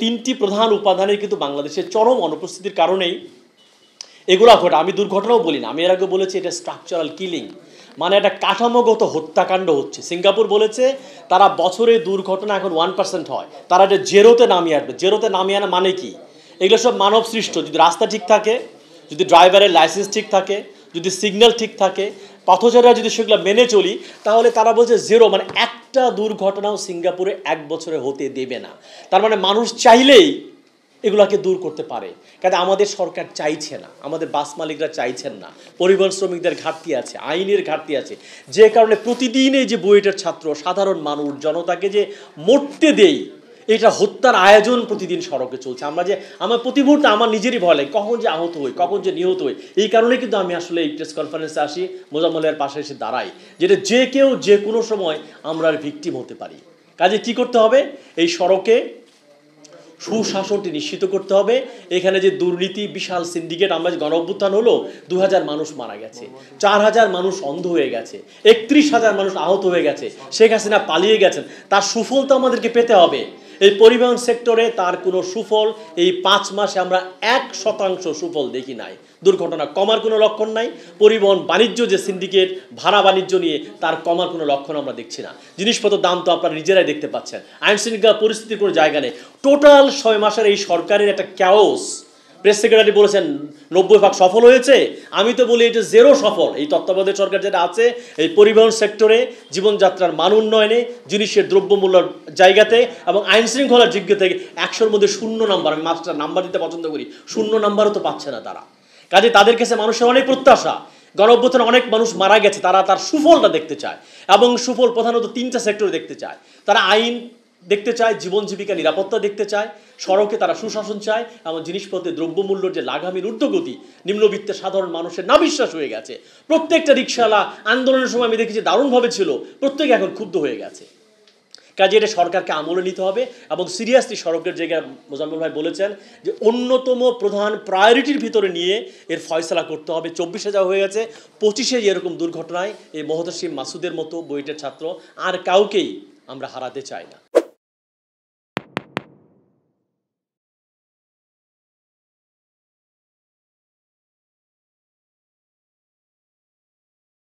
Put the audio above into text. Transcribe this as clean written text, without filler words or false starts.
তিনটি প্রধান উপাদানের কিন্তু বাংলাদেশের চরম অনুপস্থিতির কারণেই এগুলো ঘটে। আমি দুর্ঘটনাও বলি না, আমি এর আগে বলেছি এটা স্ট্রাকচারাল কিলিং, মানে একটা কাঠামোগত হত্যাকাণ্ড হচ্ছে। সিঙ্গাপুর বলেছে তারা বছরে দুর্ঘটনা এখন 1% হয়, তারা এটা জেরোতে নামিয়ে আসবে। জেরোতে নামিয়ে আনা মানে কি? এগুলো সব মানব সৃষ্ট। যদি রাস্তা ঠিক থাকে, যদি ড্রাইভারের লাইসেন্স ঠিক থাকে, যদি সিগন্যাল ঠিক থাকে, পথচারীরা যদি সেগুলো মেনে চলি, তাহলে তারা বলছে জেরো, মানে একটা দুর্ঘটনাও সিঙ্গাপুরে এক বছরে হতে দেবে না। তার মানে মানুষ চাইলেই এগুলাকে দূর করতে পারে। কারণ আমাদের সরকার চাইছে না, আমাদের বাস মালিকরা চাইছেন না, পরিবহন শ্রমিকদের ঘাটতি আছে, আইনের ঘাটতি আছে, যে কারণে প্রতিদিন এই যে বুয়েটের ছাত্র, সাধারণ মানুষ, জনতাকে যে মরতে দেই, এটা হত্যার আয়োজন প্রতিদিন সড়কে চলছে। আমার প্রতি মুহূর্তে আমার নিজেরই ভয় লাগে কখন যে আহত হই, কখন যে নিহত হই। এই কারণে কিন্তু আমি আসলে এই প্রেস কনফারেন্সে আসি, মোজাম্মেলের পাশে এসে দাঁড়াই, যেটা যে কেউ যে কোনো সময় আমরা ভিকটিম হতে পারি। কাজে কি করতে হবে? এই সড়কে সুশাসনটি নিশ্চিত করতে হবে। এখানে যে দুর্নীতি, বিশাল সিন্ডিকেট, আমরা যে গণ অভ্যুত্থান হলো, 2000 মানুষ মারা গেছে, 4000 মানুষ অন্ধ হয়ে গেছে, 31,000 মানুষ আহত হয়ে গেছে, শেখ হাসিনা পালিয়ে গেছেন, তার সুফল তো আমাদেরকে পেতে হবে। এই পরিবহন সেক্টরে তার কোনো সুফল এই 5 মাসে আমরা 1% সুফল দেখি নাই। দুর্ঘটনা কমার কোনো লক্ষণ নাই। পরিবহন বাণিজ্য যে সিন্ডিকেট, ভাড়া বাণিজ্য নিয়ে তার কমার কোনো লক্ষণ আমরা দেখছি না। জিনিসপত্রের দাম তো আপনারা নিজেরাই দেখতে পাচ্ছেন। আইন শৃঙ্খলা পরিস্থিতির কোনো জায়গা নেই। টোটাল 6 মাসের এই সরকারের একটা ক্যাওস। প্রেস সেক্রেটারি বলেছেন 90% সফল হয়েছে, আমি তো বলি এটা জেরো সফল। এই তত্ত্বাবধায়ক সরকার যেটা আছে, এই পরিবহন সেক্টরে, জীবনযাত্রার মান উন্নয়নে, জিনিসের দ্রব্যমূল্যর জায়গাতে এবং আইন শৃঙ্খলার দিক থেকে 100-র মধ্যে 0 নাম্বার। আমি মাস্টার নাম্বার দিতে পছন্দ করি, 0 নাম্বারও তো পাচ্ছে না তারা। কাজে তাদের কাছে মানুষের অনেক প্রত্যাশা। গণ অভ্যুত্থানে অনেক মানুষ মারা গেছে, তারা তার সুফলটা দেখতে চায়, এবং সুফল প্রধানত 3টা সেক্টরে দেখতে চায়। তারা আইন দেখতে চায়, জীবন জীবিকা নিরাপত্তা দেখতে চায়, সড়কে তারা সুশাসন চায়, এবং জিনিসপত্রের দ্রব্যমূল্যর যে লাগামীর ঊর্ধ্বগতি, নিম্নবিত্তের সাধারণ মানুষের নাবিশ্বাস হয়ে গেছে। প্রত্যেকটা রিক্সাওয়ালা আন্দোলনের সময় আমি দেখেছি দারুণভাবে ছিল, প্রত্যেকে এখন ক্ষুব্ধ হয়ে গেছে। কাজে এটা সরকারকে আমলে নিতে হবে এবং সিরিয়াসলি সড়কের জায়গায় মোজাম্মেল ভাই বলেছেন যে অন্যতম প্রধান প্রায়োরিটির ভিতরে নিয়ে এর ফয়সলা করতে হবে। 24-এ যা হয়ে গেছে, 25-এ এরকম দুর্ঘটনায় এই মোহতাসিম মাসুদের মতো বুয়েটের ছাত্র আর কাউকেই আমরা হারাতে চাই না।